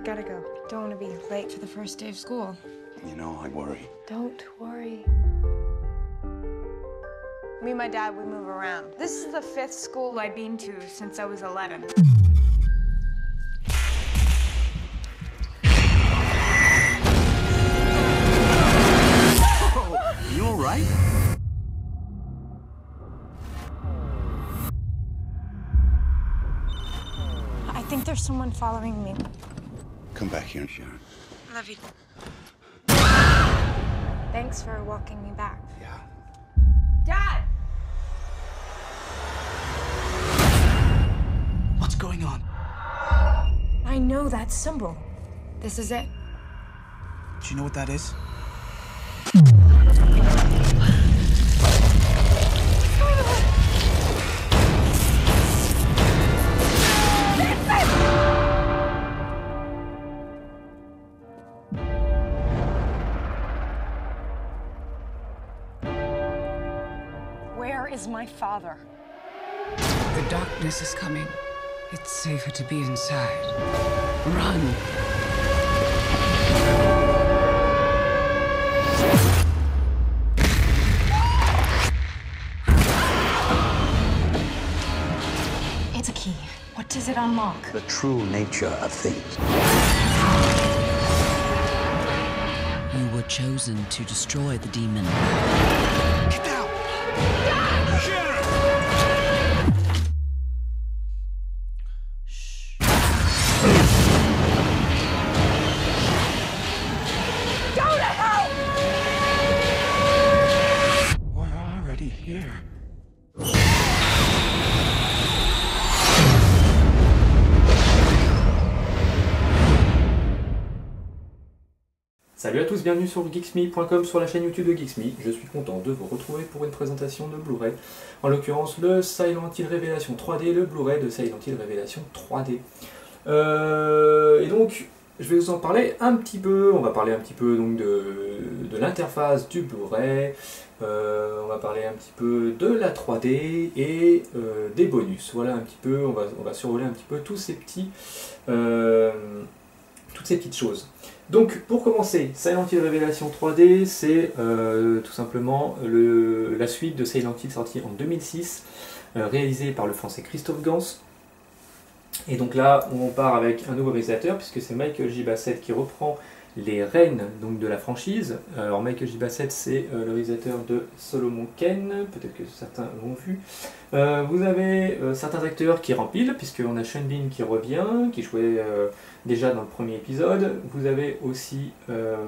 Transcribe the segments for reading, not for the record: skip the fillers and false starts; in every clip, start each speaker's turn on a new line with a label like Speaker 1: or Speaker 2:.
Speaker 1: gotta go. Don't want to be late for the first day of school.
Speaker 2: You know, I worry.
Speaker 1: Don't worry. Me and my dad, we move around. This is the 5th school I've been to since I was 11.
Speaker 2: Oh, you all right?
Speaker 1: I think there's someone following me.
Speaker 2: Come back here, Sharon.
Speaker 1: Love you. Thanks for walking me back.
Speaker 2: Yeah.
Speaker 1: Dad!
Speaker 2: What's going on?
Speaker 1: I know that symbol. This is it.
Speaker 3: Do you know what that is?
Speaker 1: Where is my father?
Speaker 4: The darkness is coming. It's safer to be inside. Run!
Speaker 1: It's a key. What does it unlock?
Speaker 2: The true nature of things.
Speaker 5: You were chosen to destroy the demon.
Speaker 2: Get down! Sharon!
Speaker 1: Go to hell!
Speaker 2: We're already here.
Speaker 6: Salut à tous, bienvenue sur geeksme.com, sur la chaîne YouTube de Geeksme. Je suis content de vous retrouver pour une présentation de Blu-ray. En l'occurrence, le Silent Hill Révélation 3D, le Blu-ray de Silent Hill Révélation 3D. Et donc, je vais vous en parler un petit peu. On va parler un petit peu donc, de l'interface du Blu-ray. On va parler un petit peu de la 3D et des bonus. Voilà un petit peu, on va survoler un petit peu tous ces petits, toutes ces petites choses. Donc pour commencer, Silent Hill Révélation 3D, c'est tout simplement la suite de Silent Hill sortie en 2006, réalisée par le français Christophe Gans. Et donc là, on part avec un nouveau réalisateur, puisque c'est Michael J. Bassett qui reprend les rênes donc, de la franchise. Alors Michael J. Bassett, c'est le réalisateur de Solomon Kane, peut-être que certains l'ont vu. Vous avez certains acteurs qui remplissent, puisqu'on a Sean Bean qui revient, qui jouait déjà dans le premier épisode. Vous avez aussi, alors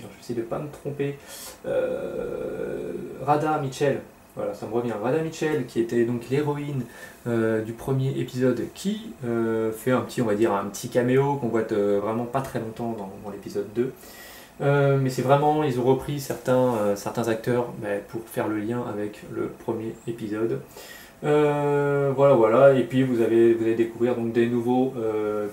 Speaker 6: je vais essayer de ne pas me tromper, Radha Mitchell. Voilà, ça me revient. Radha Mitchell, qui était donc l'héroïne du premier épisode, qui fait un petit, on va dire, un petit caméo qu'on voit vraiment pas très longtemps dans l'épisode 2. Mais c'est vraiment, ils ont repris certains acteurs pour faire le lien avec le premier épisode. Voilà. Et puis vous allez découvrir donc des nouveaux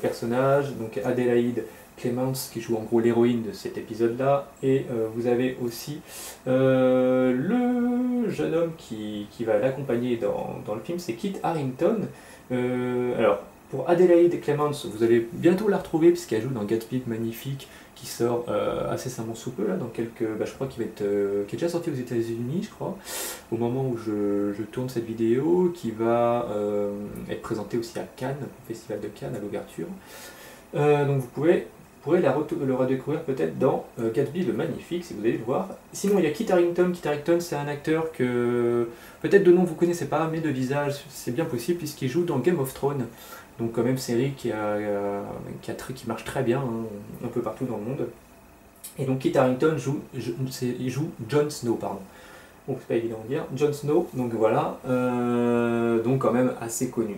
Speaker 6: personnages. Donc Adelaide Clemens qui joue en gros l'héroïne de cet épisode-là, et vous avez aussi le jeune homme qui va l'accompagner dans le film, c'est Kit Harington. Alors, pour Adelaide Clemens, vous allez bientôt la retrouver puisqu'elle joue dans Gatsby Magnifique, qui sort incessamment sous peu, là, dans quelques... je crois qu'il va être... qui est déjà sorti aux États-Unis, je crois, au moment où je tourne cette vidéo, qui va être présenté aussi à Cannes, au Festival de Cannes, à l'ouverture. Donc vous pourrez le redécouvrir peut-être dans Gatsby le Magnifique, si vous allez le voir. Sinon, il y a Kit Harington. Kit Harington, c'est un acteur que peut-être de nom vous connaissez pas, mais de visage, c'est bien possible, puisqu'il joue dans Game of Thrones. Donc quand même série qui marche très bien, hein, un peu partout dans le monde. Et donc Kit Harington il joue Jon Snow, pardon. Donc c'est pas évident de dire, Jon Snow, donc voilà, donc quand même assez connu.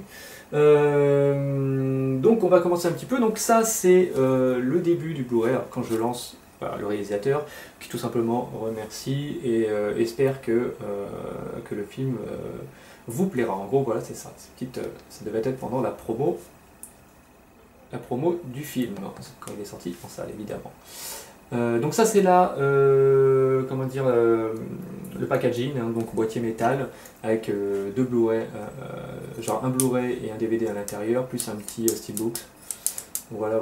Speaker 6: Donc on va commencer un petit peu, donc ça c'est le début du Blu-ray, quand je lance le réalisateur, qui tout simplement remercie et espère que le film vous plaira. En gros voilà, c'est ça, ça devait être pendant la promo du film, quand il est sorti en salle évidemment. Donc ça c'est là, comment dire, le packaging, hein, donc boîtier métal avec deux Blu-ray, genre un Blu-ray et un DVD à l'intérieur, plus un petit steelbook. Voilà.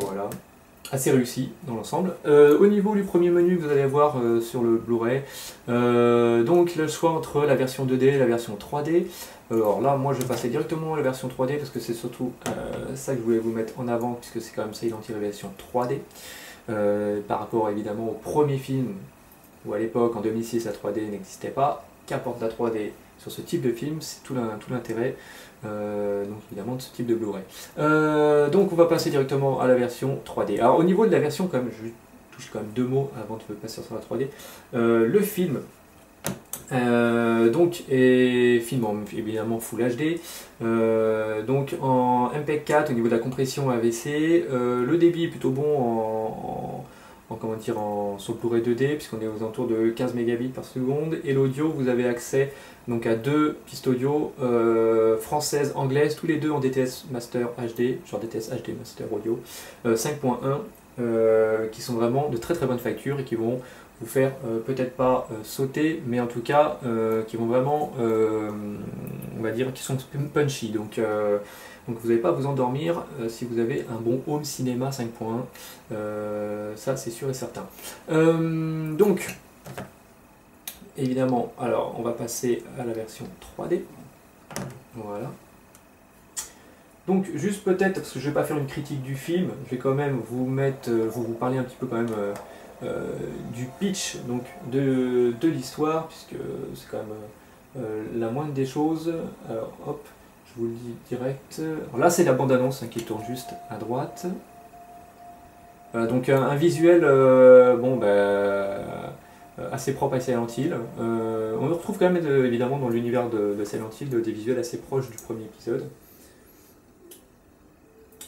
Speaker 6: assez réussi dans l'ensemble. Au niveau du premier menu que vous allez voir sur le Blu-ray, donc le choix entre la version 2D et la version 3D. Alors là, moi je vais passer directement à la version 3D parce que c'est surtout ça que je voulais vous mettre en avant, puisque c'est quand même Silent Hill version 3D. Par rapport évidemment au premier film, où à l'époque, en 2006, la 3D n'existait pas. Qu'apporte la 3D sur ce type de film, c'est tout l'intérêt donc évidemment de ce type de Blu-ray. Donc on va passer directement à la version 3D. Alors au niveau de la version, quand même, je touche quand même 2 mots avant de passer sur la 3D. Le film donc est film évidemment Full HD, donc en MPEG-4 au niveau de la compression AVC, le débit est plutôt bon comment dire, sur le Blu-ray 2D, puisqu'on est aux alentours de 15 mégabits par seconde, et l'audio, vous avez accès donc à 2 pistes audio françaises, anglaises, tous les deux en DTS Master HD, genre DTS HD Master Audio 5.1, qui sont vraiment de très très bonne facture et qui vont vous faire peut-être pas sauter, mais en tout cas qui vont vraiment, on va dire, qui sont punchy. Donc vous n'allez pas vous endormir si vous avez un bon home cinéma 5.1, ça c'est sûr et certain. Donc, évidemment, alors on va passer à la version 3D. Voilà. Donc juste peut-être, parce que je ne vais pas faire une critique du film, je vais quand même vous mettre, vous parler un petit peu quand même du pitch donc de l'histoire, puisque c'est quand même la moindre des choses. Alors hop, je vous le dis direct. Alors là c'est la bande-annonce qui tourne juste à droite. Donc un visuel assez propre à Silent Hill. On retrouve quand même évidemment dans l'univers de Silent Hill des visuels assez proches du premier épisode.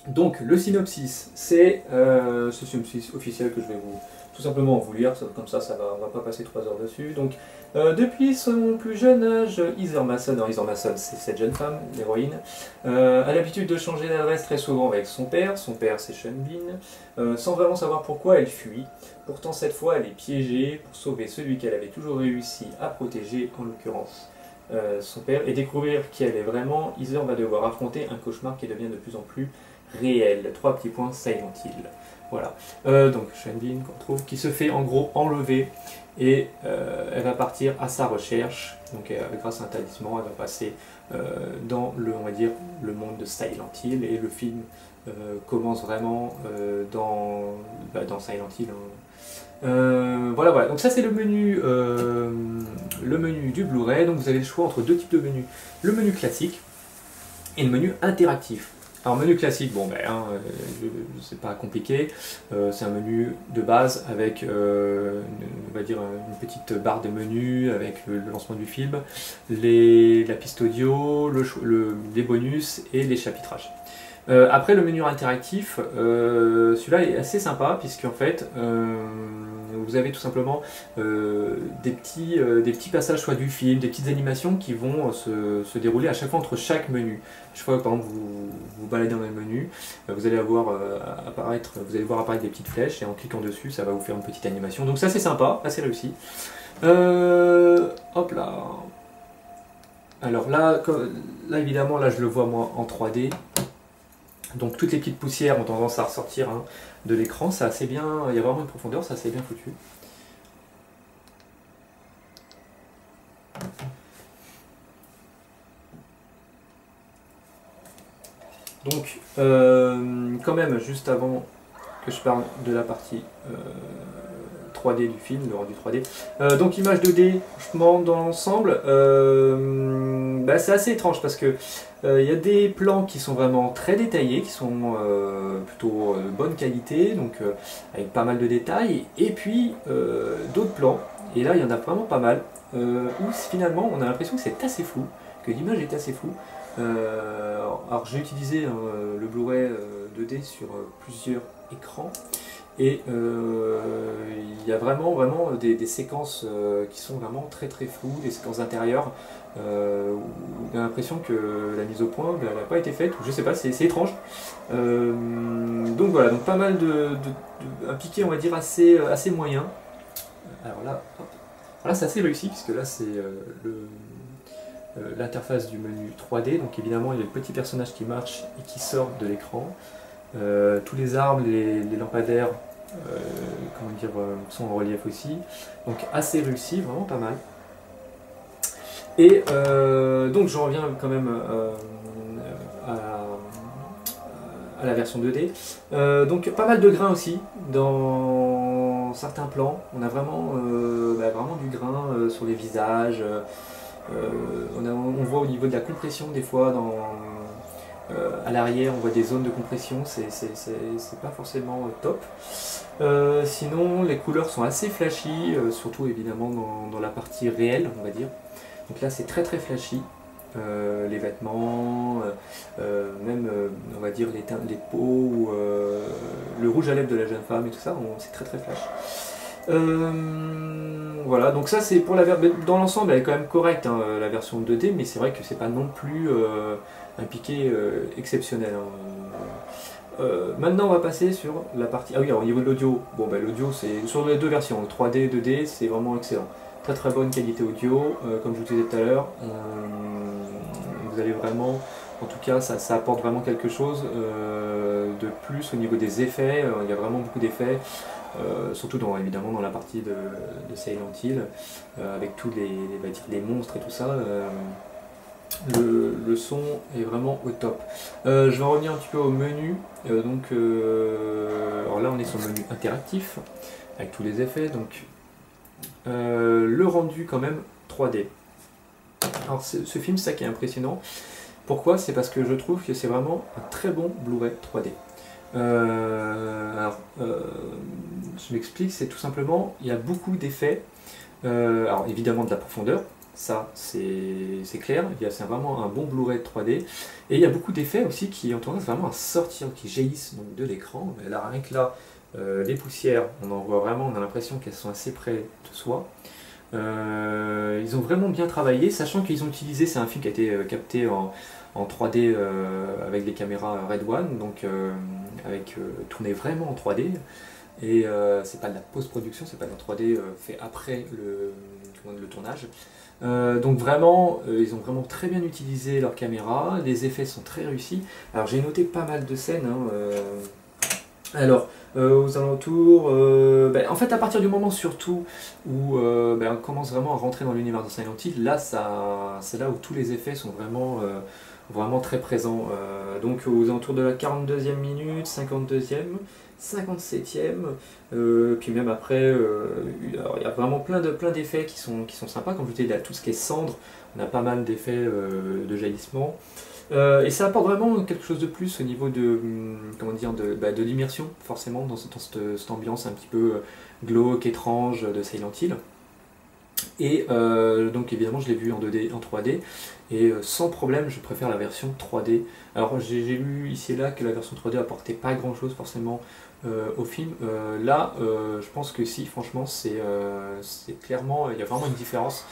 Speaker 6: Donc le synopsis, c'est ce synopsis officiel que je vais tout simplement vous lire, comme ça on va pas passer 3 heures dessus. Donc depuis son plus jeune âge, Heather Mason, c'est cette jeune femme, l'héroïne, a l'habitude de changer d'adresse très souvent avec son père c'est Sean Bean, sans vraiment savoir pourquoi elle fuit. Pourtant cette fois elle est piégée pour sauver celui qu'elle avait toujours réussi à protéger, en l'occurrence son père, et découvrir qui elle est vraiment. Heather va devoir affronter un cauchemar qui devient de plus en plus réel. 3 petits points Silent Hill. Voilà. Donc Sean Bean qu'on trouve, qui se fait en gros enlever, et elle va partir à sa recherche. Donc grâce à un talisman, elle va passer dans on va dire, le monde de Silent Hill, et le film commence vraiment dans Silent Hill. Voilà. Donc ça c'est le menu du Blu-ray. Donc vous avez le choix entre 2 types de menus. Le menu classique et le menu interactif. Alors menu classique, c'est pas compliqué, c'est un menu de base avec on va dire une petite barre de menu avec le lancement du film, la piste audio, les bonus et les chapitrages. Après le menu interactif, celui-là est assez sympa, puisqu'en fait vous avez tout simplement des petits passages soit du film, des petites animations qui vont se dérouler à chaque fois entre chaque menu. Chaque fois que par exemple vous baladez dans le menu, vous allez voir apparaître des petites flèches, et en cliquant dessus ça va vous faire une petite animation. Donc ça c'est sympa, assez réussi. Hop là. Alors là évidemment là je le vois moi en 3D. Donc toutes les petites poussières ont tendance à ressortir de l'écran, c'est assez bien, il y a vraiment une profondeur, c'est assez bien foutu. Donc quand même, juste avant que je parle de la partie 3D du film, le rendu 3D. Donc image 2D, franchement dans l'ensemble, c'est assez étrange parce que il y a des plans qui sont vraiment très détaillés, qui sont plutôt de bonne qualité, donc avec pas mal de détails, et puis d'autres plans, et là il y en a vraiment pas mal, où finalement on a l'impression que c'est assez flou, que l'image est assez floue. Alors j'ai utilisé le Blu-ray 2D sur plusieurs écrans, et il y a vraiment des séquences qui sont vraiment très très floues, des séquences intérieures, où on a l'impression que la mise au point n'a pas été faite, ou je sais pas, c'est étrange. Donc voilà, donc pas mal un piqué on va dire assez moyen. Alors là, voilà, c'est assez réussi, puisque là c'est l'interface du menu 3D, donc évidemment il y a le petit personnage qui marche et qui sort de l'écran. Tous les arbres, les lampadaires, comment dire, sont en relief aussi. Donc assez réussi, vraiment pas mal. Et donc je reviens quand même à la version 2D. Donc pas mal de grains aussi dans certains plans. On a vraiment, vraiment du grain sur les visages. On voit au niveau de la compression des fois à l'arrière, on voit des zones de compression, c'est pas forcément top. Sinon, les couleurs sont assez flashy, surtout évidemment dans la partie réelle, on va dire. Donc là, c'est très très flashy. Les vêtements, même on va dire les peaux, ou, le rouge à lèvres de la jeune femme et tout ça, c'est très très flash. Voilà, donc ça c'est pour la version. Dans l'ensemble, elle est quand même correcte, hein, la version 2D, mais c'est vrai que c'est pas non plus un piqué exceptionnel. Hein. Maintenant, on va passer sur la partie. Ah oui, alors au niveau de l'audio, bon, l'audio c'est sur les deux versions, 3D et 2D, c'est vraiment excellent. Très très bonne qualité audio, comme je vous disais tout à l'heure. Vous allez vraiment, en tout cas, ça apporte vraiment quelque chose de plus au niveau des effets. Il y a vraiment beaucoup d'effets. Surtout évidemment dans la partie de Silent Hill, avec tous les monstres et tout ça, le son est vraiment au top. Je vais revenir un petit peu au menu. Alors là on est sur le menu interactif, avec tous les effets, donc le rendu quand même 3D. Alors ce film, c'est ça qui est impressionnant. Pourquoi? C'est parce que je trouve que c'est vraiment un très bon Blu-ray 3D. Je m'explique, c'est tout simplement, il y a beaucoup d'effets, alors évidemment de la profondeur, ça c'est clair, c'est vraiment un bon Blu-ray 3D, et il y a beaucoup d'effets aussi qui ont tendance vraiment à sortir, qui jaillissent donc de l'écran. Là, rien que là, les poussières, on en voit vraiment, on a l'impression qu'elles sont assez près de soi. Ils ont vraiment bien travaillé, sachant qu'ils ont utilisé, c'est un film qui a été capté en 3D avec des caméras Red One, donc tourné vraiment en 3D, et c'est pas de la post-production, c'est pas de la 3D fait après le tournage. Donc vraiment, ils ont vraiment très bien utilisé leur caméra, les effets sont très réussis. Alors j'ai noté pas mal de scènes, alors aux alentours, en fait à partir du moment surtout où on commence vraiment à rentrer dans l'univers de Silent Hill, là c'est là où tous les effets sont vraiment très présents. Donc aux alentours de la 42e minute, 52e, 57e, puis même après, alors, il y a vraiment plein d'effets qui sont sympas. Comme je vous disais, il y a tout ce qui est cendre, on a pas mal d'effets de jaillissement. Et ça apporte vraiment quelque chose de plus au niveau de, comment dire, de l'immersion, forcément, dans cette ambiance un petit peu glauque, étrange de Silent Hill. Et donc évidemment je l'ai vu en 2D, en 3D, et sans problème je préfère la version 3D. Alors j'ai lu ici et là que la version 3D apportait pas grand chose forcément au film. Là je pense que si, franchement c'est clairement, il y a vraiment une différence.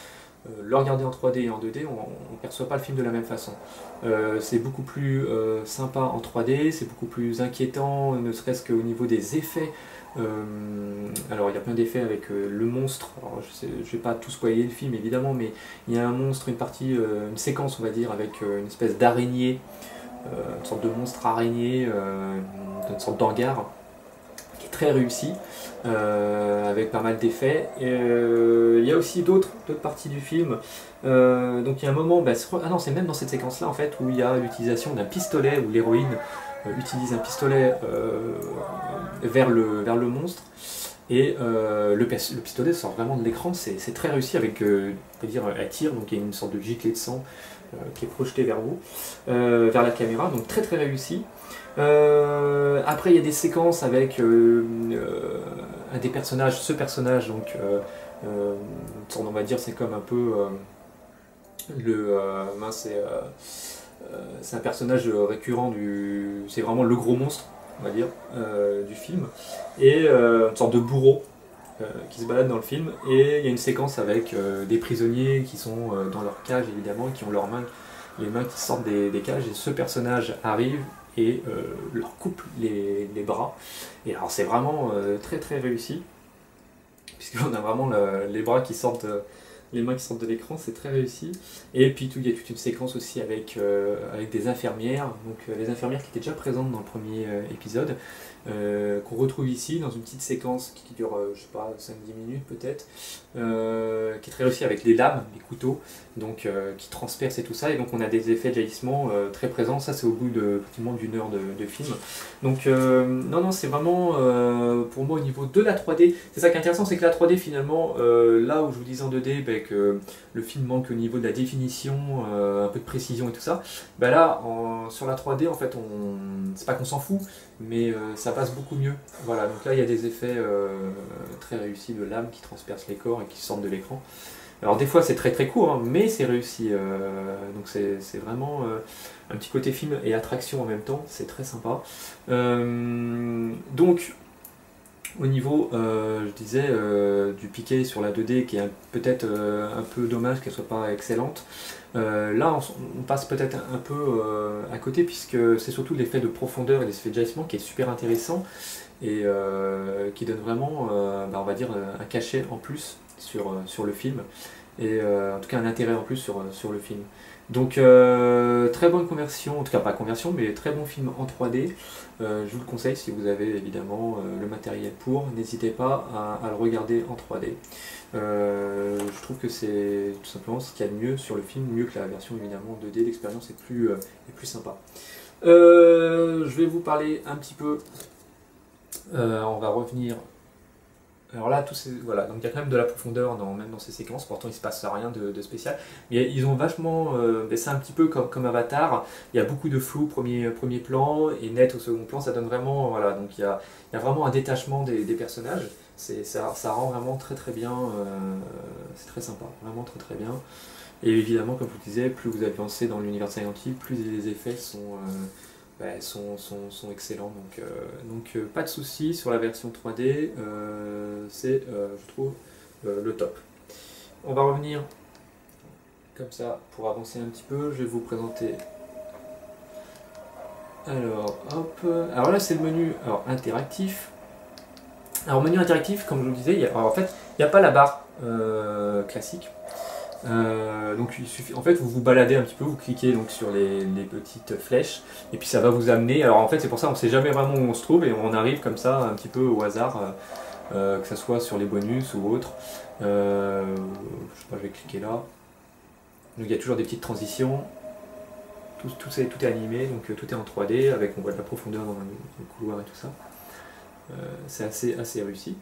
Speaker 6: Le regarder en 3D et en 2D, on ne perçoit pas le film de la même façon. C'est beaucoup plus sympa en 3D, c'est beaucoup plus inquiétant, ne serait-ce qu'au niveau des effets. Alors il y a plein d'effets avec le monstre. Alors, je vais pas tout spoiler le film évidemment, mais il y a un monstre, une séquence on va dire, avec une espèce d'araignée, une sorte de monstre araignée, une sorte d'hangar, qui est très réussi, avec pas mal d'effets. Il y a aussi d'autres parties du film. Donc il y a un moment, c'est même dans cette séquence là en fait, où il y a l'utilisation d'un pistolet, où l'héroïne utilise un pistolet vers le monstre, et le pistolet sort vraiment de l'écran. C'est très réussi, avec, on peut dire, elle tire, donc il y a une sorte de giclée de sang qui est projetée vers vous, vers la caméra, donc très très réussi. Après il y a des séquences avec un des personnages, ce personnage, donc on va dire c'est comme un peu c'est un personnage récurrent c'est vraiment le gros monstre, on va dire, du film, et une sorte de bourreau qui se balade dans le film, et il y a une séquence avec des prisonniers qui sont dans leur cage évidemment, qui ont les mains qui sortent des cages, et ce personnage arrive et leur coupe les bras, et alors c'est vraiment très très réussi, puisqu'on a vraiment les bras qui sortent les mains qui sortent de l'écran, c'est très réussi. Et puis il y a toute une séquence aussi avec des infirmières, donc les infirmières qui étaient déjà présentes dans le premier épisode, qu'on retrouve ici dans une petite séquence qui dure, je sais pas, 5-10 minutes peut-être, qui est très réussie avec les lames, les couteaux, donc qui transpercent et tout ça, et donc on a des effets de jaillissement très présents. Ça c'est au bout effectivement d'une heure de film. Donc non, c'est vraiment pour moi au niveau de la 3D, c'est ça qui est intéressant, c'est que la 3D finalement, là où je vous disais en 2D que le film manque au niveau de la définition, un peu de précision et tout ça, bah là sur la 3D en fait c'est pas qu'on s'en fout, mais ça passe beaucoup mieux. Voilà, donc là il y a des effets très réussis de lames qui transpercent les corps et qui sortent de l'écran. Alors des fois c'est très très court, hein, mais c'est réussi, donc c'est vraiment un petit côté film et attraction en même temps, c'est très sympa. Donc au niveau, je disais, du piqué sur la 2D qui est peut-être un peu dommage qu'elle soit pas excellente, là on passe peut-être un peu à côté, puisque c'est surtout l'effet de profondeur et l'effet de jaillissement qui est super intéressant et qui donne vraiment, on va dire, un cachet en plus sur le film, et en tout cas un intérêt en plus sur le film. Donc très bonne conversion, en tout cas pas conversion, mais très bon film en 3D. Je vous le conseille si vous avez évidemment le matériel pour, n'hésitez pas à le regarder en 3D. Je trouve que c'est tout simplement ce qu'il y a de mieux sur le film, mieux que la version évidemment 2D, l'expérience est plus sympa. Je vais vous parler un petit peu, on va revenir. Alors là, voilà, donc il y a quand même de la profondeur même dans ces séquences, pourtant il se passe rien de spécial. Mais ils ont vachement c'est un petit peu comme Avatar, il y a beaucoup de flou premier plan et net au second plan, ça donne vraiment, voilà, donc il y a vraiment un détachement des personnages, ça rend vraiment très très bien, c'est très sympa, vraiment très très bien. Et évidemment, comme je vous disais, plus vous avancez dans l'univers Silent Hill, plus les effets sont excellents, donc pas de soucis sur la version 3D, c'est je trouve le top. On va revenir comme ça pour avancer un petit peu, je vais vous présenter. Alors hop, alors là c'est le menu interactif. Alors menu interactif, comme je vous le disais, en fait il n'y a pas la barre classique. Donc il suffit, en fait vous vous baladez un petit peu, vous cliquez donc sur les petites flèches et puis ça va vous amener. Alors en fait c'est pour ça on ne sait jamais vraiment où on se trouve et on arrive comme ça un petit peu au hasard, que ce soit sur les bonus ou autre. Je sais pas, je vais cliquer là. Donc il y a toujours des petites transitions, tout est animé, donc tout est en 3D avec, on voit de la profondeur dans le couloir et tout ça. C'est assez réussi.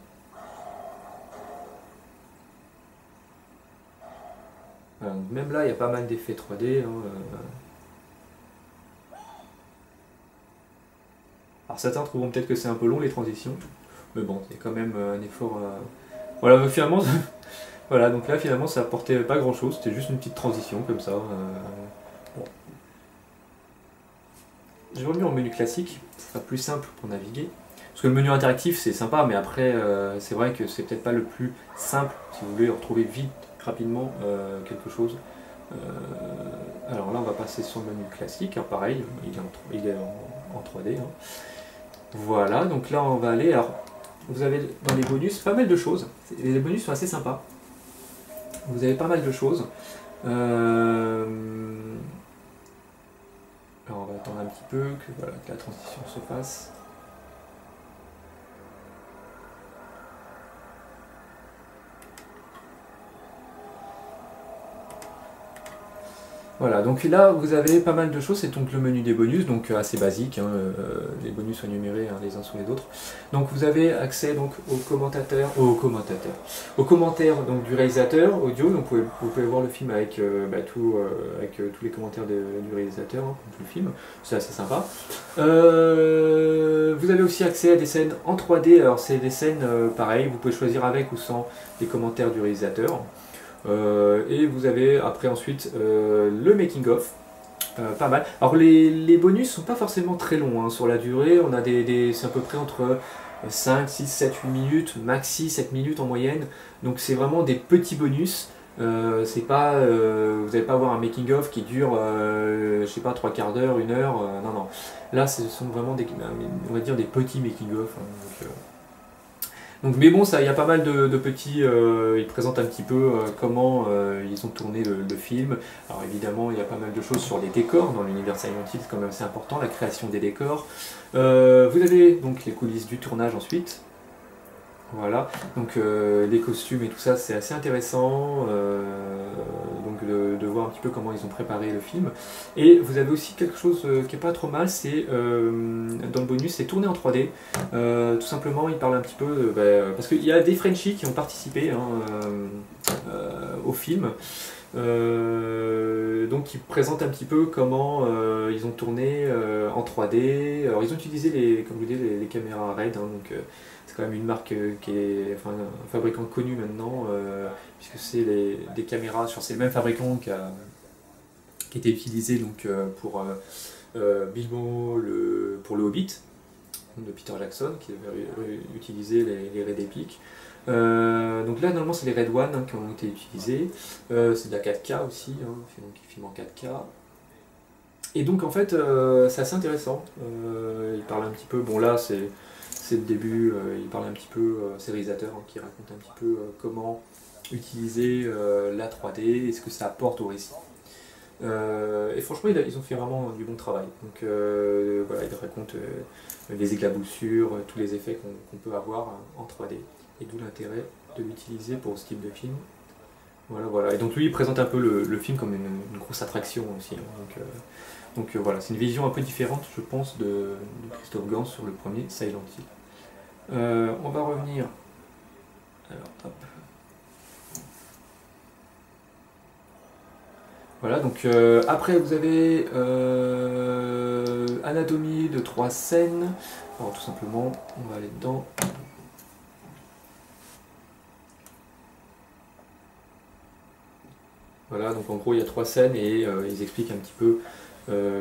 Speaker 6: Même là, il y a pas mal d'effets 3D. Hein, Alors certains trouveront peut-être que c'est un peu long les transitions, mais bon, c'est quand même un effort. Voilà, donc finalement, voilà, donc là finalement ça apportait pas grand-chose, c'était juste une petite transition comme ça. Bon. J'ai remis en menu classique, ce sera plus simple pour naviguer. Parce que le menu interactif c'est sympa, mais après c'est vrai que c'est peut-être pas le plus simple si vous voulez retrouver vite, rapidement quelque chose. Alors là on va passer sur le menu classique, hein, pareil, il est en 3D. Hein. Voilà, donc là on va aller, alors vous avez dans les bonus pas mal de choses, les bonus sont assez sympas, vous avez pas mal de choses. Alors on va attendre un petit peu que la transition se fasse. Voilà, donc là vous avez pas mal de choses, c'est donc le menu des bonus, donc assez basique, hein, les bonus sont énumérés les uns sous les autres. Donc vous avez accès donc aux commentaires donc, du réalisateur, audio, donc vous pouvez voir le film avec, tous les commentaires du réalisateur, hein, tout le film, c'est assez sympa. Vous avez aussi accès à des scènes en 3D, alors c'est des scènes pareil, vous pouvez choisir avec ou sans les commentaires du réalisateur. Et vous avez après ensuite le making of, pas mal. Alors les bonus sont pas forcément très longs hein, sur la durée, on a c'est à peu près entre 5, 6, 7, 8 minutes, maxi 7 minutes en moyenne, donc c'est vraiment des petits bonus. C'est pas, vous n'allez pas avoir un making of qui dure je sais pas 3 quarts d'heure, 1 heure, non, là ce sont vraiment on va dire des petits making of, hein, Donc, mais bon, il y a pas mal de petits... ils présentent un petit peu comment ils ont tourné le film. Alors évidemment, il y a pas mal de choses sur les décors dans l'univers Silent Hill, c'est quand même assez important, la création des décors. Vous avez donc les coulisses du tournage ensuite. Voilà, donc les costumes et tout ça, c'est assez intéressant donc de voir un petit peu comment ils ont préparé le film. Et vous avez aussi quelque chose qui est pas trop mal, c'est dans le bonus, c'est tourné en 3D. Tout simplement, ils parlent un petit peu, parce qu'il y a des Frenchies qui ont participé au film. Donc ils présentent un petit peu comment ils ont tourné en 3D. Alors ils ont utilisé comme je vous dis, les caméras RED, donc c'est quand même une marque qui est, enfin, un fabricant connu maintenant, puisque c'est des caméras c'est le même fabricant qui était utilisé donc pour Bilbo pour le Hobbit de Peter Jackson, qui avait utilisé les Red Epic. Donc là normalement c'est les Red One qui ont été utilisés, c'est de la 4K aussi, donc ils filment en 4K. Et donc en fait c'est assez intéressant, il parle un petit peu, bon là c'est le début, il parle un petit peu, c'est le réalisateur qui raconte un petit peu comment utiliser la 3D et ce que ça apporte au récit. Et franchement ils ont fait vraiment du bon travail, donc voilà, il raconte les éclaboussures, tous les effets qu'on peut avoir en 3D. Et d'où l'intérêt de l'utiliser pour ce type de film. Voilà. Et donc lui, il présente un peu le film comme une grosse attraction aussi. Donc voilà, c'est une vision un peu différente, je pense, de Christophe Gans sur le premier Silent Hill. On va revenir... Alors, hop. Voilà, donc après vous avez Anatomie de 3 scènes. Alors tout simplement, on va aller dedans. Voilà, donc en gros il y a 3 scènes et ils expliquent un petit peu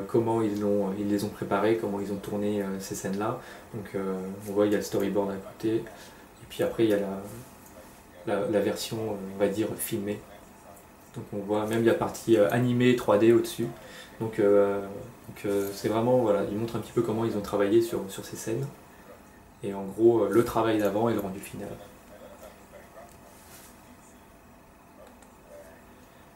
Speaker 6: comment ils les ont préparées, comment ils ont tourné ces scènes-là. Donc on voit il y a le storyboard à côté, et puis après il y a la version, on va dire, filmée. Donc on voit même la partie animée 3D au-dessus. Donc c'est vraiment, voilà, ils montrent un petit peu comment ils ont travaillé sur ces scènes. Et en gros, le travail d'avant et le rendu final.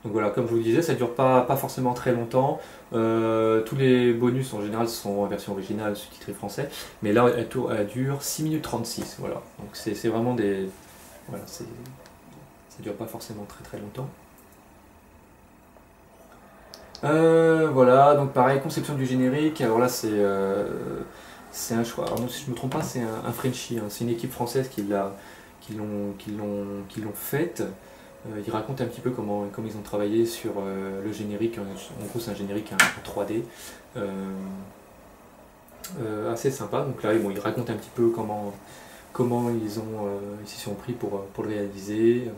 Speaker 6: Donc voilà, comme je vous disais, ça ne dure pas forcément très longtemps. Tous les bonus en général sont en version originale, sous-titré français. Mais là, elle dure 6 minutes 36. Voilà. Donc c'est vraiment des... Voilà, ça ne dure pas forcément très longtemps. Voilà, donc pareil, conception du générique. Alors là, c'est un choix. Alors, si je ne me trompe pas, c'est un Frenchie. C'est une équipe française qui l'ont faite. Il raconte un petit peu comment ils ont travaillé sur le générique. En gros, c'est un générique en 3D. Assez sympa. Donc là, bon, il raconte un petit peu comment ils s'y sont pris pour le réaliser.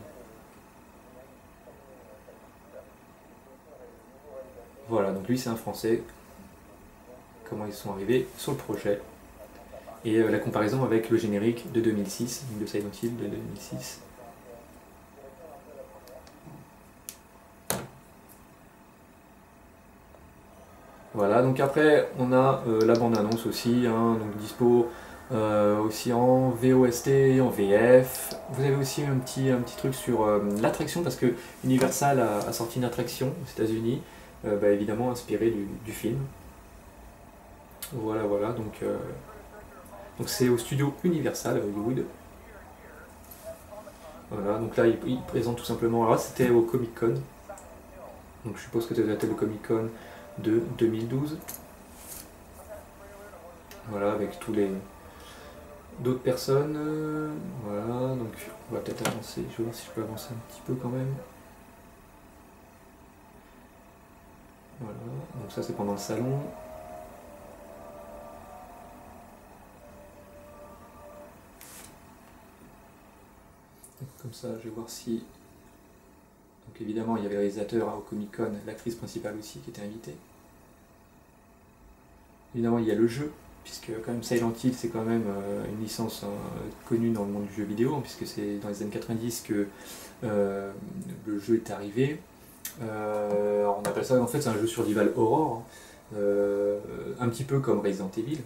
Speaker 6: Voilà, donc lui c'est un Français. Comment ils sont arrivés sur le projet. Et la comparaison avec le générique de 2006, de Silent Hill de 2006. Voilà, donc après on a la bande-annonce aussi, donc dispo aussi en VOST, en VF. Vous avez aussi un petit truc sur l'attraction, parce que Universal a sorti une attraction aux États-Unis, évidemment inspirée du film. Voilà, donc c'est au studio Universal à Hollywood. Voilà, donc là il présente tout simplement, alors là c'était au Comic Con, donc je suppose que c'était le Comic Con de 2012. Voilà, avec tous les d'autres personnes. Voilà, donc on va peut-être avancer, je vais voir si je peux avancer un petit peu quand même. Voilà, donc ça c'est pendant le salon. Comme ça, je vais voir si... Donc évidemment, il y avait le réalisateur au Comic Con, l'actrice principale aussi qui était invitée. Évidemment, il y a le jeu, puisque quand même Silent Hill, c'est quand même une licence connue dans le monde du jeu vidéo, puisque c'est dans les années 90 que le jeu est arrivé. On appelle ça, en fait, c'est un jeu survival horror, un petit peu comme Resident Evil.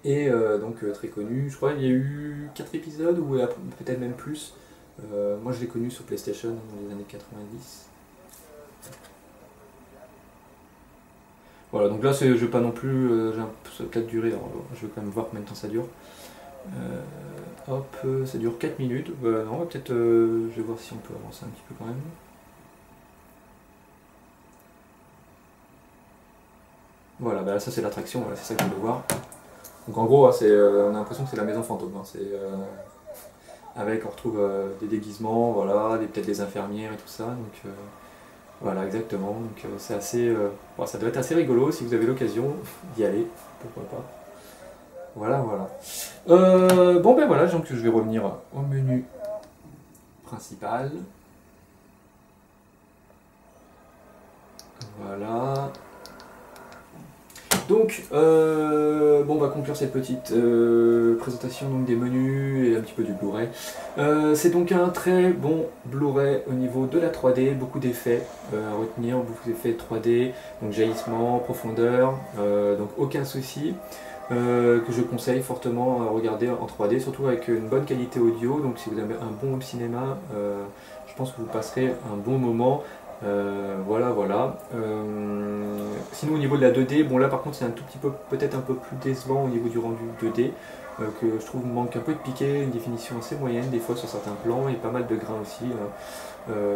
Speaker 6: Et donc très connu, je crois qu'il y a eu 4 épisodes ou peut-être même plus. Moi je l'ai connu sur PlayStation dans les années 90. Voilà, donc là je vais pas non plus, ça va peut-être durer, alors, je vais quand même voir combien de temps ça dure. Hop, ça dure 4 minutes, non, peut-être, je vais voir si on peut avancer un petit peu quand même. Voilà, bah ça c'est l'attraction, voilà, c'est ça que je voulais voir. Donc en gros, hein, on a l'impression que c'est la maison fantôme, hein, avec on retrouve des déguisements, voilà, peut-être des infirmières et tout ça, donc voilà, exactement, donc c'est assez, bon, ça doit être assez rigolo si vous avez l'occasion d'y aller, pourquoi pas. Voilà, voilà. Bon ben voilà, donc je vais revenir au menu principal. Voilà. Donc, bon, on va conclure cette petite présentation donc, des menus et un petit peu du Blu-ray. C'est donc un très bon Blu-ray au niveau de la 3D, beaucoup d'effets à retenir, beaucoup d'effets 3D, donc jaillissement, profondeur, donc aucun souci. Que je conseille fortement à regarder en 3D, surtout avec une bonne qualité audio, donc si vous avez un bon cinéma, je pense que vous passerez un bon moment. Voilà, voilà. Sinon au niveau de la 2D, bon là par contre c'est un tout petit peu, peut-être un peu plus décevant au niveau du rendu 2D, que je trouve manque un peu de piqué, une définition assez moyenne des fois sur certains plans et pas mal de grains aussi,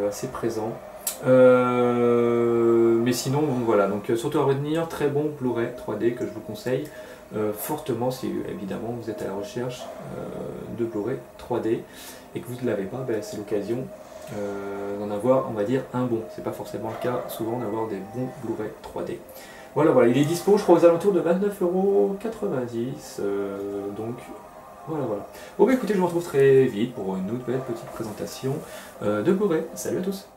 Speaker 6: assez présents. Mais sinon bon, voilà, donc surtout à retenir, très bon Blu-ray 3D que je vous conseille fortement si évidemment vous êtes à la recherche de Blu-ray 3D et que vous ne l'avez pas, ben, c'est l'occasion d'en avoir, on va dire, un bon. C'est pas forcément le cas souvent d'avoir des bons Blu-ray 3D. Voilà, voilà, il est dispo je crois aux alentours de 29,90 €, donc voilà, voilà. Bon bah écoutez, je vous retrouve très vite pour une nouvelle petite présentation de Blu-ray. Salut à tous!